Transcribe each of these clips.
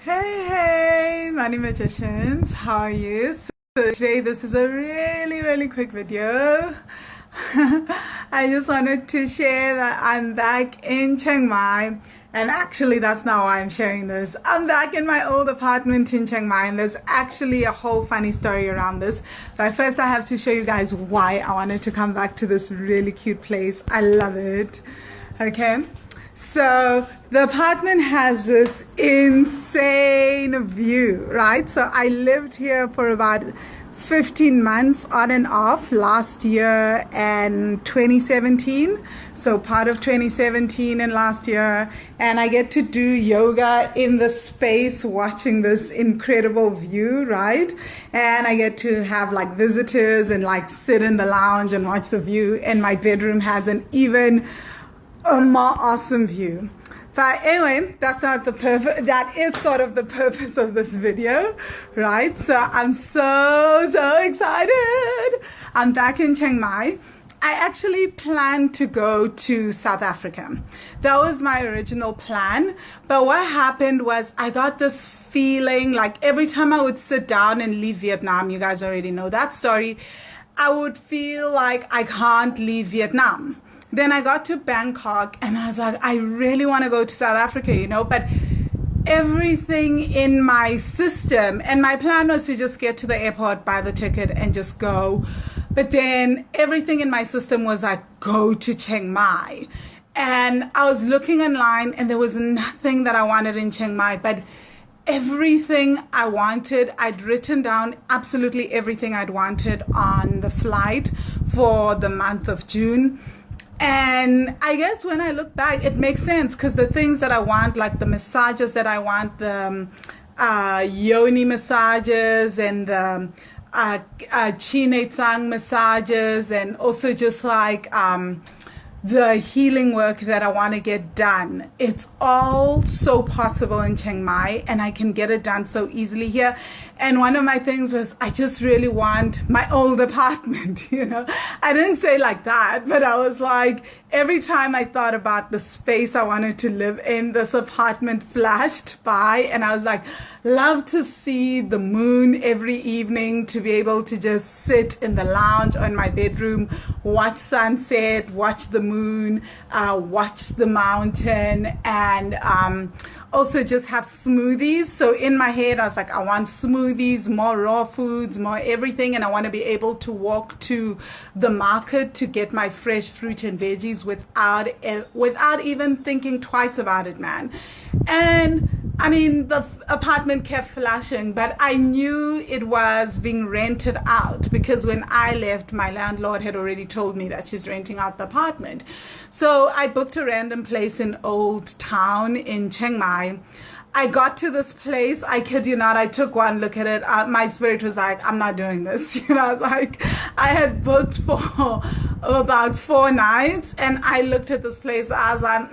Hey, Money Magicians, how are you? So today this is a really quick video. I just wanted to share that I'm back in Chiang Mai, and actually that's not why I'm sharing this. I'm back in my old apartment in Chiang Mai, and there's actually a whole funny story around this. But first I have to show you guys why I wanted to come back to this really cute place. I love it. Okay. So the apartment has this insane view, right? So I lived here for about 15 months on and off last year and 2017. So part of 2017 and last year. And I get to do yoga in the space watching this incredible view, right? And I get to have like visitors and like sit in the lounge and watch the view. And my bedroom has an even a more awesome view. But anyway, that's not the purpose. That is sort of the purpose of this video, right? So I'm so excited. I'm back in Chiang Mai. I actually planned to go to South Africa. That was my original plan. But what happened was I got this feeling like every time I would sit down and leave Vietnam, you guys already know that story, I would feel like I can't leave Vietnam. Then I got to Bangkok and I was like, I really want to go to South Africa, you know, but everything in my system, and my plan was to just get to the airport, buy the ticket and just go. But then everything in my system was like, go to Chiang Mai. And I was looking online and there was nothing that I wanted in Chiang Mai, but everything I wanted, I'd written down absolutely everything I'd wanted on the flight for the month of June. And I guess when I look back, it makes sense because the things that I want, like the massages that I want, the yoni massages and the Chine Tsang massages, and also just like the healing work that I want to get done. It's all so possible in Chiang Mai, and I can get it done so easily here. And one of my things was I just really want my old apartment, you know. I didn't say like that, but I was like, every time I thought about the space I wanted to live in, this apartment flashed by, and I was like, love to see the moon every evening, to be able to just sit in the lounge or in my bedroom, watch sunset, watch the moon, watch the mountain, and also just have smoothies. So in my head, I was like, I want smoothies, more raw foods, more everything. And I want to be able to walk to the market to get my fresh fruit and veggies without even thinking twice about it, man. And I mean, the apartment kept flashing, but I knew it was being rented out because when I left, my landlord had already told me that she's renting out the apartment. So I booked a random place in Old Town in Chiang Mai. I got to this place, I kid you not, I took one look at it. My spirit was like, I'm not doing this. You know, I was like, I had booked for about 4 nights, and I looked at this place, I was like,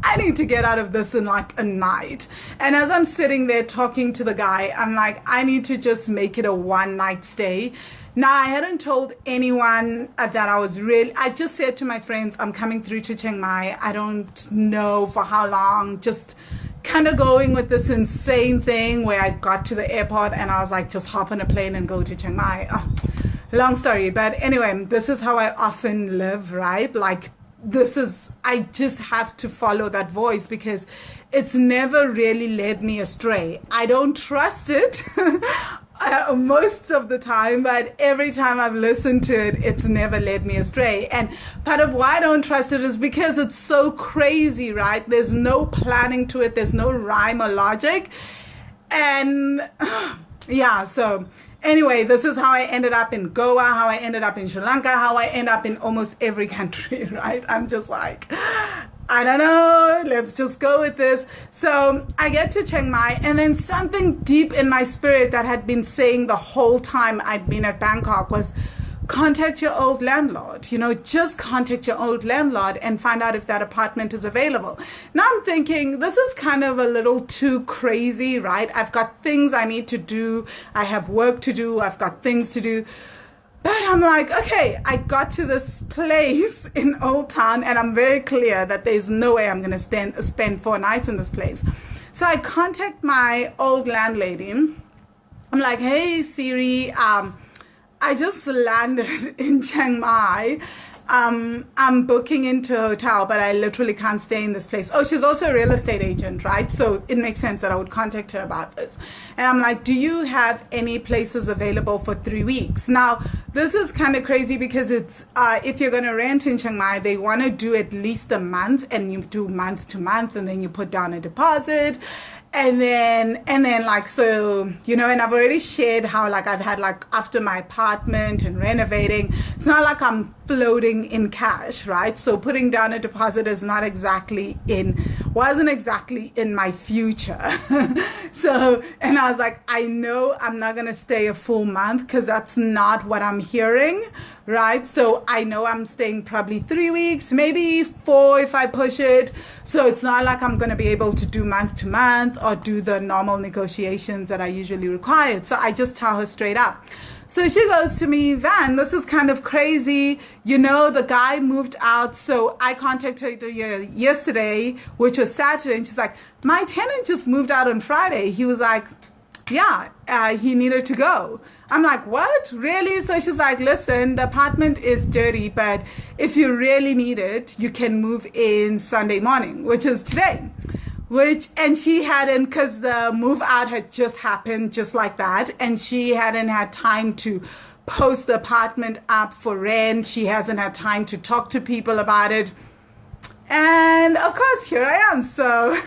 I need to get out of this in like a night. And as I'm sitting there talking to the guy, I'm like, I need to just make it a 1-night stay. Now, I hadn't told anyone that I just said to my friends, I'm coming through to Chiang Mai. I don't know for how long, just kind of going with this insane thing where I got to the airport and I was like, just hop on a plane and go to Chiang Mai. Oh, long story. But anyway, this is how I often live, right? Like I just have to follow that voice because it's never really led me astray. I don't trust it most of the time, but every time I've listened to it, it's never led me astray. And part of why I don't trust it is because it's so crazy, right? There's no planning to it. There's no rhyme or logic. And yeah, so anyway, this is how I ended up in Goa, how I ended up in Sri Lanka, how I end up in almost every country, right? I'm just like, I don't know, let's just go with this. So I get to Chiang Mai, and then something deep in my spirit that had been saying the whole time I'd been at Bangkok was, contact your old landlord, you know, just contact your old landlord and find out if that apartment is available. Now I'm thinking, this is kind of a little too crazy, right? I've got things I need to do. I have work to do. I've got things to do. But I'm like, okay, I got to this place in Old Town, and I'm very clear that there's no way I'm going to spend 4 nights in this place. So I contact my old landlady. I'm like, hey Siri, I just landed in Chiang Mai. I'm booking into a hotel, but I literally can't stay in this place. Oh, she's also a real estate agent, right? So it makes sense that I would contact her about this. And I'm like, do you have any places available for 3 weeks? Now, this is kind of crazy because it's, if you're going to rent in Chiang Mai, they want to do at least a month, and you do month to month, and then you put down a deposit. And then like, so, you know, and I've already shared how like I've had like after my apartment and renovating, it's not like I'm floating in cash, right? So putting down a deposit is not exactly wasn't exactly in my future. So, and I was like, I know I'm not going to stay a full month because that's not what I'm hearing, right? So I know I'm staying probably 3 weeks, maybe 4 if I push it. So it's not like I'm going to be able to do month to month or do the normal negotiations that I usually require. So I just tell her straight up. So she goes to me, Van, this is kind of crazy. You know, the guy moved out. So I contacted her yesterday, which was Saturday. And she's like, my tenant just moved out on Friday. He was like, yeah, he needed to go. I'm like, what? Really? So she's like, listen, the apartment is dirty, but if you really need it, you can move in Sunday morning, which is today. And she hadn't, because the move out had just happened just like that. And she hadn't had time to post the apartment up for rent. She hasn't had time to talk to people about it. And of course, here I am. So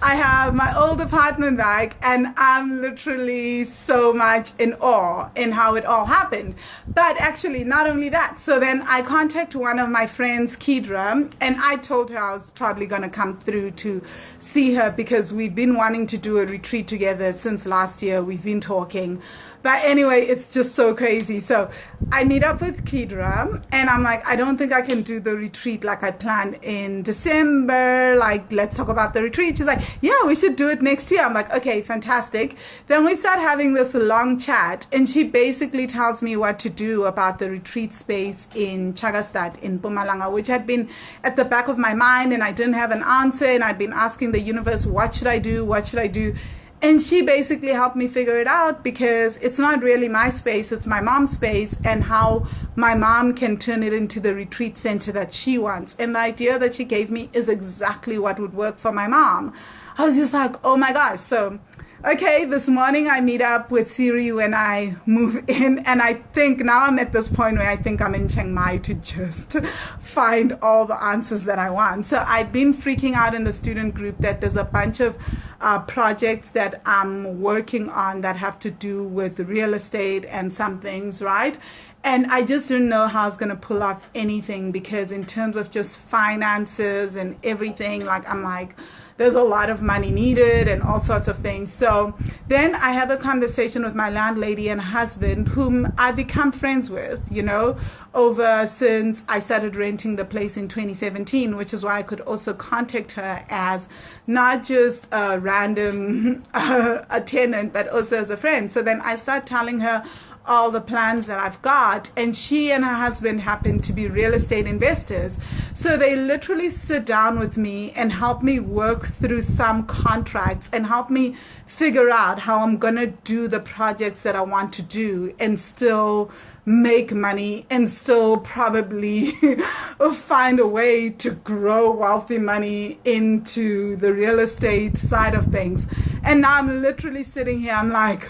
I have my old apartment back, and I'm literally so much in awe in how it all happened. But actually, not only that. So then I contacted one of my friends, Keidra, and I told her I was probably going to come through to see her because we've been wanting to do a retreat together since last year. We've been talking. But anyway, it's just so crazy. So I meet up with Keidra, and I'm like, I don't think I can do the retreat like I planned in December. Like, let's talk about the retreat. She's like, yeah, we should do it next year. I'm like, okay, fantastic. Then we start having this long chat, and she basically tells me what to do about the retreat space in Chagastad in Mpumalanga, which had been at the back of my mind, and I didn't have an answer, and I'd been asking the universe, what should I do? What should I do? And she basically helped me figure it out because it's not really my space, it's my mom's space, and how my mom can turn it into the retreat center that she wants. And the idea that she gave me is exactly what would work for my mom. I was just like, oh my gosh. So, okay, this morning I meet up with Siri when I move in, and I think now I'm at this point where I think I'm in Chiang Mai to just find all the answers that I want. So I've been freaking out in the student group that there's a bunch of projects that I'm working on that have to do with real estate and some things, right? And I just didn't know how I was going to pull off anything because in terms of just finances and everything, like I'm like, there's a lot of money needed and all sorts of things. So then I had a conversation with my landlady and husband, whom I become friends with, you know, over since I started renting the place in 2017, which is why I could also contact her as not just a random a tenant, but also as a friend. So then I start telling her all the plans that I've got, and she and her husband happen to be real estate investors. So they literally sit down with me and help me work through some contracts and help me figure out how I'm going to do the projects that I want to do and still make money and still probably find a way to grow wealthy money into the real estate side of things. And now I'm literally sitting here, I'm like,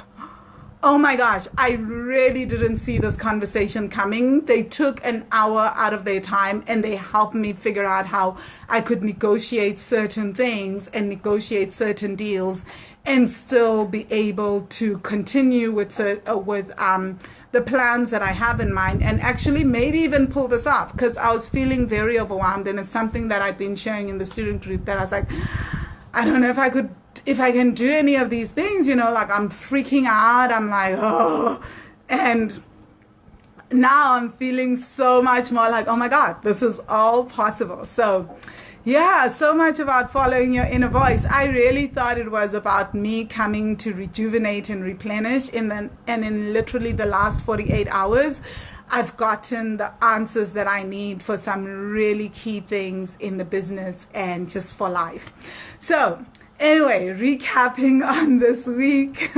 oh my gosh, I really didn't see this conversation coming. They took an hour out of their time and they helped me figure out how I could negotiate certain things and negotiate certain deals and still be able to continue with the plans that I have in mind, and actually maybe even pull this off, because I was feeling very overwhelmed, and it's something that I've been sharing in the student group that I was like, I don't know if I can do any of these things, you know, like I'm freaking out. I'm like, oh, and now I'm feeling so much more like, oh my God, this is all possible. So yeah, so much about following your inner voice. I really thought it was about me coming to rejuvenate and replenish, and in literally the last 48 hours, I've gotten the answers that I need for some really key things in the business and just for life. So Anyway, recapping on this week.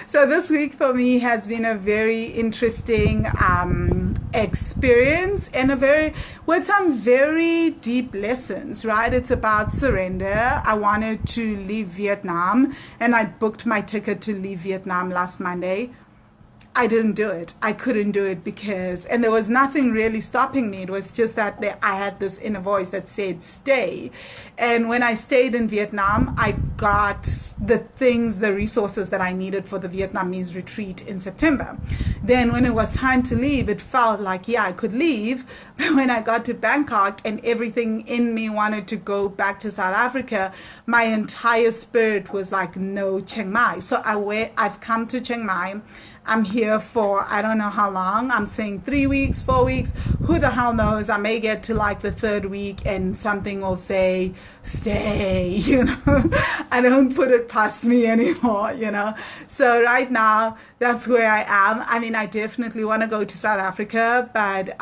So this week for me has been a very interesting experience and with some very deep lessons, right? It's about surrender. I wanted to leave Vietnam and I booked my ticket to leave Vietnam last Monday. I didn't do it. I couldn't do it and there was nothing really stopping me. It was just that I had this inner voice that said, stay. And when I stayed in Vietnam, I got the resources that I needed for the Vietnamese retreat in September. Then when it was time to leave, it felt like, yeah, I could leave. But when I got to Bangkok and everything in me wanted to go back to South Africa, my entire spirit was like, no, Chiang Mai. So I've come to Chiang Mai. I'm here for, I don't know how long. I'm saying 3 weeks, 4 weeks. Who the hell knows? I may get to like the third week and something will say, stay, I don't put it past me anymore, So right now, that's where I am. I mean, I definitely want to go to South Africa, but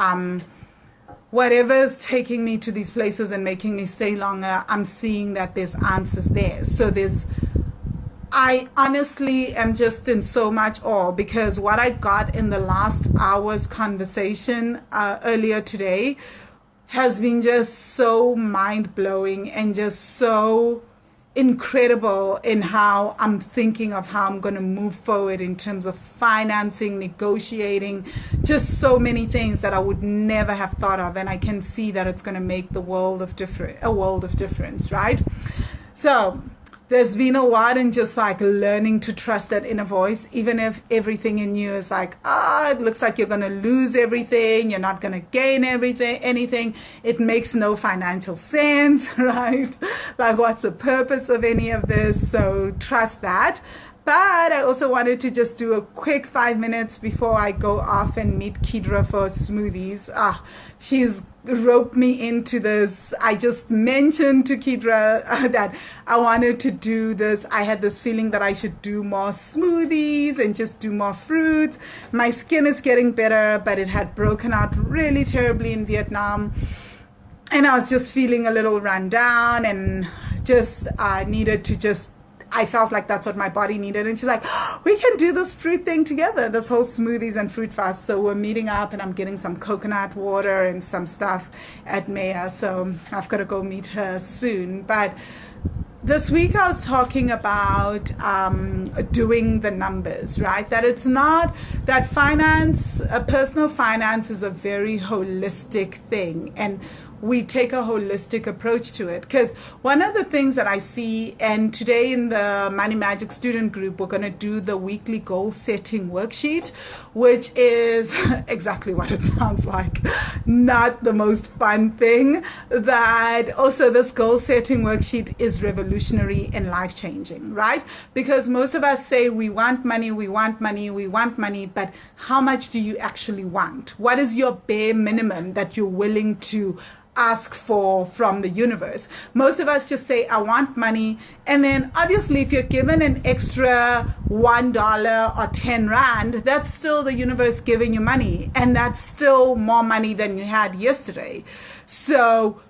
whatever's taking me to these places and making me stay longer, I'm seeing that there's answers there. So I honestly am just in so much awe because what I got in the last hour's conversation earlier today has been just so mind-blowing and just so incredible in how I'm thinking of how I'm going to move forward in terms of financing, negotiating, just so many things that I would never have thought of. And I can see that it's going to make a world of difference, right? So there's been a lot in just like learning to trust that inner voice, even if everything in you is like, it looks like you're going to lose everything. You're not going to gain anything. It makes no financial sense, right? Like, what's the purpose of any of this? So trust that. But I also wanted to just do a quick 5 minutes before I go off and meet Keidra for smoothies. She's roped me into this. I just mentioned to Keidra that I wanted to do this. I had this feeling that I should do more smoothies and just do more fruits. My skin is getting better, but it had broken out really terribly in Vietnam. And I was just feeling a little run down and just needed to I felt like that's what my body needed. And she's like, we can do this fruit thing together, this whole smoothies and fruit fast. So we're meeting up and I'm getting some coconut water and some stuff at Maya. So I've got to go meet her soon. But this week I was talking about doing the numbers, right? That it's not that personal finance is a very holistic thing. And we take a holistic approach to it. Because one of the things that I see, and today in the Money Magic student group, we're going to do the weekly goal setting worksheet, which is exactly what it sounds like. Not the most fun thing. That also this goal setting worksheet is revolutionary and life changing, right? Because most of us say we want money, but how much do you actually want? What is your bare minimum that you're willing to ask for from the universe? Most of us just say, I want money. And then obviously if you're given an extra $1 or 10 Rand, that's still the universe giving you money. And that's still more money than you had yesterday. So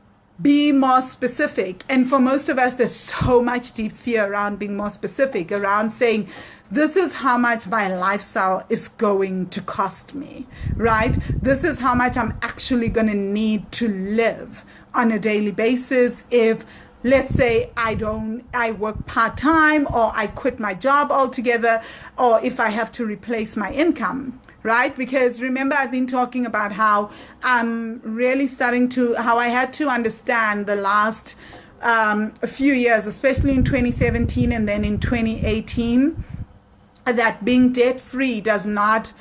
be more specific. And for most of us, there's so much deep fear around being more specific, around saying, this is how much my lifestyle is going to cost me, right? This is how much I'm actually going to need to live on a daily basis if, let's say, I work part-time or I quit my job altogether, or if I have to replace my income. Right? Because remember, I've been talking about how I'm really how I had to understand the last a few years, especially in 2017 and then in 2018, that being debt-free does not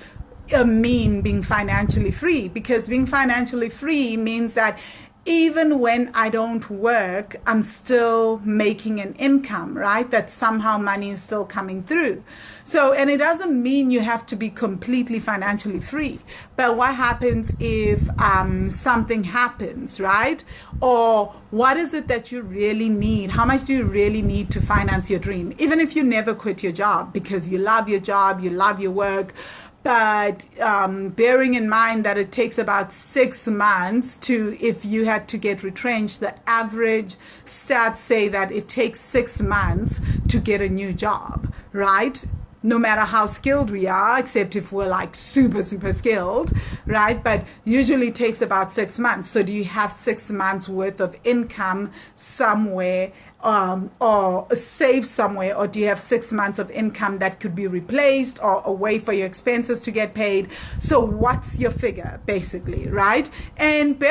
mean being financially free. Because being financially free means that even when I don't work, I'm still making an income, right? That somehow money is still coming through. So, and it doesn't mean you have to be completely financially free. But what happens if something happens, right? Or what is it that you really need? How much do you really need to finance your dream? Even if you never quit your job because you love your job, you love your work, But bearing in mind that it takes about 6 months if you had to get retrenched, the average stats say that it takes 6 months to get a new job, right? No matter how skilled we are, except if we're like super, super skilled, right? But usually it takes about 6 months. So do you have 6 months worth of income somewhere, or save somewhere, or do you have 6 months of income that could be replaced or a way for your expenses to get paid? So what's your figure, basically, right? And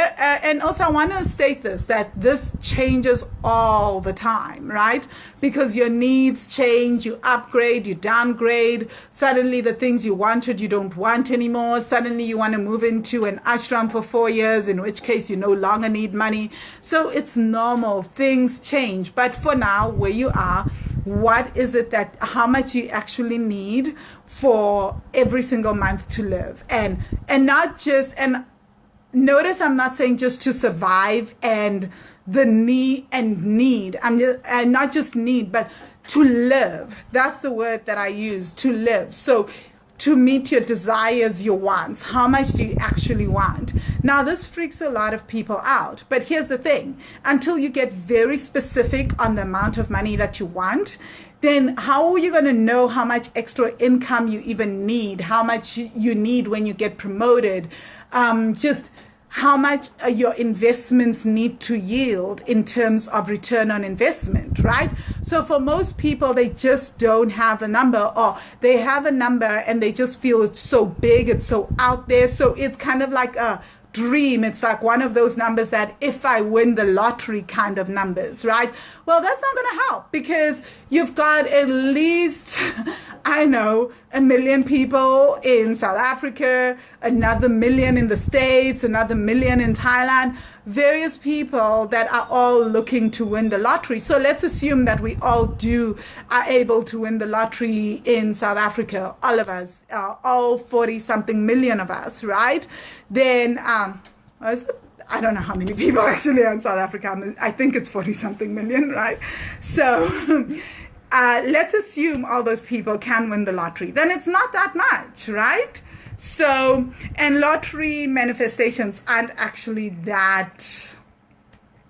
also I want to state that this changes all the time, right? Because your needs change, you upgrade, you downgrade. Suddenly the things you wanted you don't want anymore. Suddenly you want to move into an ashram for 4 years, in which case you no longer need money. So it's normal, things change. But for now, where you are, what is it how much you actually need for every single month to live? And not just, and notice I'm not saying just to survive and need. And not just need, but to live. That's the word that I use, to live. So to meet your desires, your wants. How much do you actually want? Now, this freaks a lot of people out. But here's the thing. Until you get very specific on the amount of money that you want, then how are you going to know how much extra income you even need? How much you need when you get promoted? Just how much your investments need to yield in terms of return on investment, right? So for most people, they just don't have a number, or they have a number and they just feel it's so big, it's so out there. So it's kind of like a dream. It's like one of those numbers that if I win the lottery kind of numbers, right? Well, that's not going to help, because you've got at least, I know, 1 million people in South Africa, another million in the States, another million in Thailand, various people that are all looking to win the lottery. So let's assume that we all are able to win the lottery in South Africa, all of us, all 40 something million of us, right? Then, I don't know how many people actually are in South Africa. I think it's 40 something million, right? So let's assume all those people can win the lottery. Then it's not that much, right? So, and lottery manifestations aren't actually that,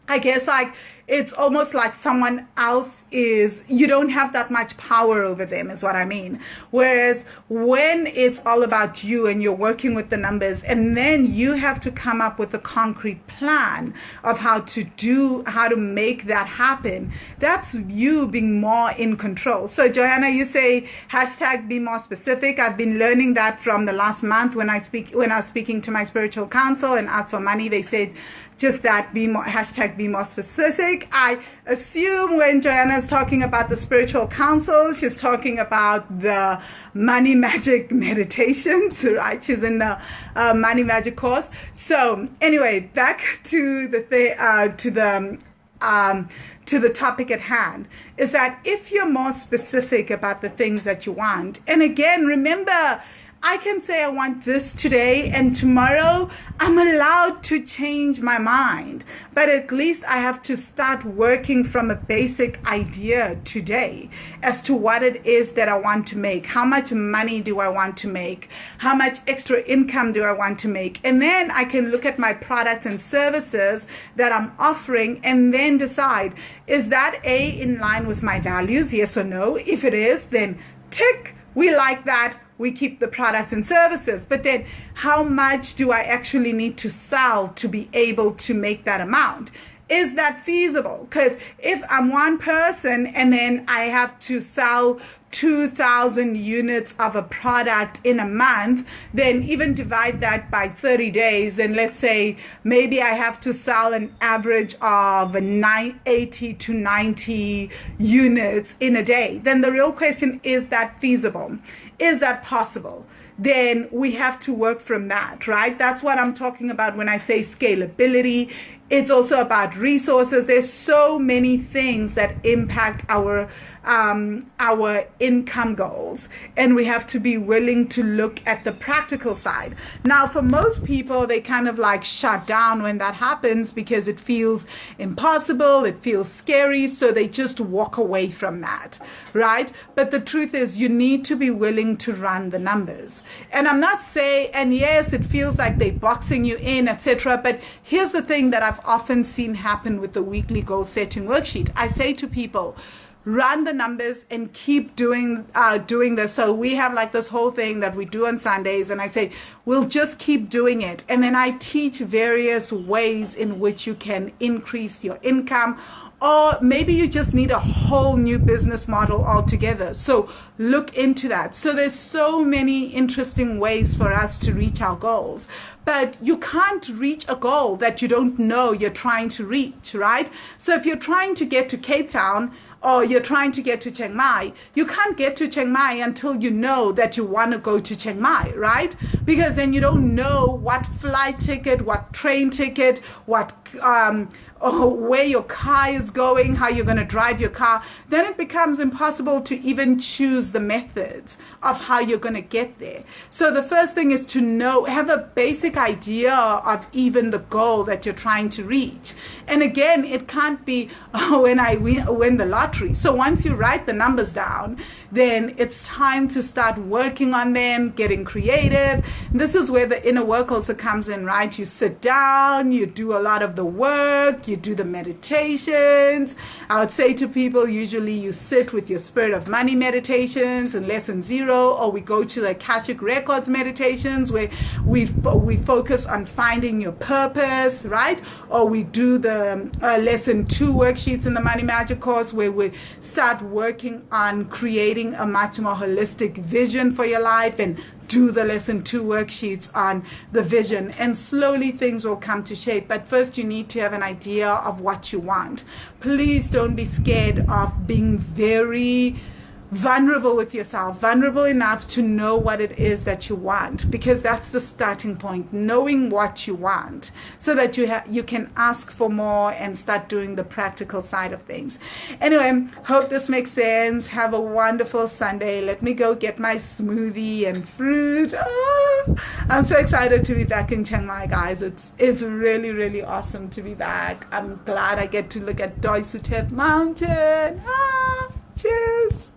I guess, like, it's almost like someone else you don't have that much power over them, is what I mean. Whereas when it's all about you and you're working with the numbers, and then you have to come up with a concrete plan of how to make that happen, that's you being more in control. So Johanna, you say hashtag be more specific. I've been learning that from the last month when I was speaking to my spiritual council and asked for money. They said just that, hashtag be more specific. I assume when Joanna is talking about the spiritual council, she's talking about the money magic meditations, right? She's in the money magic course. So anyway, back to the topic at hand, is that if you're more specific about the things that you want, and again, remember, I can say I want this today, and tomorrow I'm allowed to change my mind. But at least I have to start working from a basic idea today as to what it is that I want to make. How much money do I want to make? How much extra income do I want to make? And then I can look at my products and services that I'm offering and then decide, is that in line with my values? Yes or no? If it is, then tick, we like that. We keep the products and services. But then how much do I actually need to sell to be able to make that amount? Is that feasible? Because if I'm one person and then I have to sell 2,000 units of a product in a month, then even divide that by 30 days. And let's say maybe I have to sell an average of 80 to 90 units in a day. Then the real question, is that feasible? Is that possible? Then we have to work from that, right? That's what I'm talking about when I say scalability. It's also about resources. There's so many things that impact our income goals, and we have to be willing to look at the practical side. Now, for most people, they kind of like shut down when that happens because it feels impossible, it feels scary, so they just walk away from that, right? But the truth is, you need to be willing to run the numbers. And I'm not saying, and yes, it feels like they're boxing you in, etc. But here's the thing that I've often seen happen with the weekly goal setting worksheet. I say to people, run the numbers and keep doing this. So we have like this whole thing that we do on Sundays, and I say we'll just keep doing it, and then I teach various ways in which you can increase your income, or maybe you just need a whole new business model altogether. So look into that. So there's so many interesting ways for us to reach our goals, but you can't reach a goal that you don't know you're trying to reach, right? So if you're trying to get to Cape Town, or you're trying to get to Chiang Mai, you can't get to Chiang Mai until you know that you want to go to Chiang Mai, right? Because then you don't know what flight ticket, what train ticket, what where your car is going, how you're going to drive your car. Then it becomes impossible to even choose the methods of how you're going to get there. So the first thing is to have a basic idea of even the goal that you're trying to reach. And again, it can't be when I win the lottery. So once you write the numbers down, then it's time to start working on them, getting creative. This is where the inner work also comes in, right? You sit down, you do a lot of the work, you do the meditations. I would say to people, usually you sit with your Spirit of Money meditations in lesson 0, or we go to the Akashic Records meditations where we focus on finding your purpose, right? Or we do the lesson 2 worksheets in the Money Magic course where we start working on creating a much more holistic vision for your life, and do the lesson 2 worksheets on the vision, and slowly things will come to shape. But first you need to have an idea of what you want. Please don't be scared of being very vulnerable with yourself, vulnerable enough to know what it is that you want, because that's the starting point, knowing what you want, so that you can ask for more and start doing the practical side of things. Anyway, hope this makes sense. Have a wonderful Sunday. Let me go get my smoothie and fruit. I'm so excited to be back in Chiang Mai, guys. It's really, really awesome to be back. I'm glad I get to look at Doi Sutet Mountain. Cheers.